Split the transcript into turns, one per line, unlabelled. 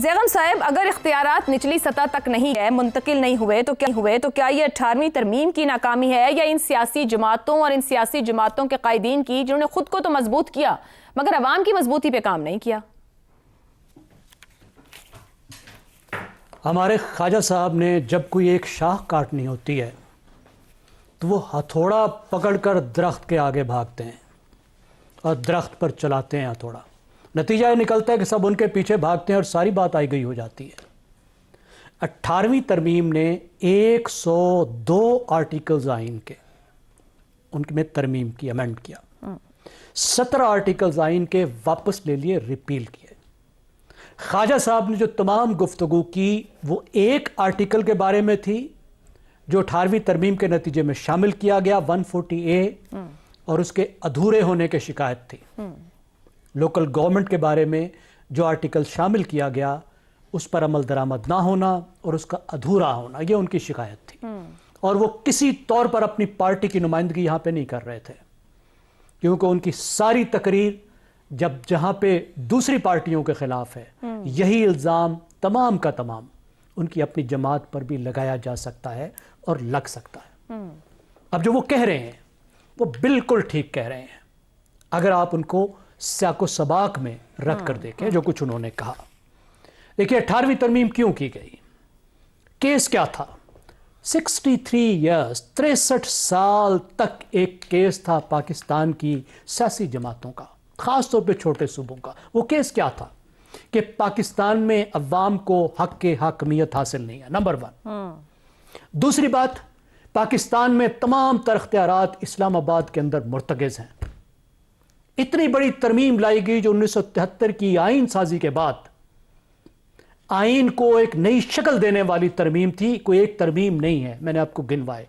زیغم صاحب، اگر اختیارات نچلی سطح تک نہیں ہے، منتقل نہیں ہوئے تو کیا یہ 18ویں ترمیم کی ناکامی ہے یا ان سیاسی جماعتوں اور ان سیاسی جماعتوں کے قائدین کی جنہوں نے خود کو تو مضبوط کیا مگر عوام کی مضبوطی پہ کام نہیں کیا؟
ہمارے خواجہ صاحب نے جب کوئی ایک شاخ کاٹنی ہوتی ہے تو وہ ہتھوڑا پکڑ کر درخت کے آگے بھاگتے ہیں اور درخت پر چلاتے ہیں ہتھوڑا. نتیجہ یہ نکلتا ہے کہ سب ان کے پیچھے بھاگتے ہیں اور ساری بات آئی گئی ہو جاتی ہے. 18ویں ترمیم نے 102 آرٹیکلز آئین کے ان میں ترمیم کی، امینڈ کیا. 17 آرٹیکلز آئین کے واپس لے لیے، ریپیل کیے. خواجہ صاحب نے جو تمام گفتگو کی وہ ایک آرٹیکل کے بارے میں تھی جو 18ویں ترمیم کے نتیجے میں شامل کیا گیا، 140A، اور اس کے ادھورے ہونے کی شکایت تھی. لوکل گورنمنٹ کے بارے میں جو آرٹیکل شامل کیا گیا اس پر عمل درآمد نہ ہونا اور اس کا ادھورا ہونا، یہ ان کی شکایت تھی. اور وہ کسی طور پر اپنی پارٹی کی نمائندگی یہاں پہ نہیں کر رہے تھے، کیونکہ ان کی ساری تقریر جہاں پہ دوسری پارٹیوں کے خلاف ہے، یہی الزام تمام کا تمام ان کی اپنی جماعت پر بھی لگایا جا سکتا ہے اور لگ سکتا ہے. اب جو وہ کہہ رہے ہیں وہ بالکل ٹھیک کہہ رہے ہیں اگر آپ ان کو سیاق و سباق میں رکھ کر دیکھیں جو کچھ انہوں نے کہا. دیکھیے 18ویں ترمیم کیوں کی گئی، کیس کیا تھا؟ 63 ایئرز، 63 سال تک ایک کیس تھا پاکستان کی سیاسی جماعتوں کا، خاص طور پہ چھوٹے صوبوں کا. وہ کیس کیا تھا کہ پاکستان میں عوام کو حق کے حاکمیت حاصل نہیں ہے، نمبر 1. دوسری بات، پاکستان میں تمام تر اختیارات اسلام آباد کے اندر مرتکز ہیں. اتنی بڑی ترمیم لائی گئی جو 1973 کی آئین سازی کے بعد آئین کو ایک نئی شکل دینے والی ترمیم تھی. کوئی ایک ترمیم نہیں ہے، میں نے آپ کو گنوائے.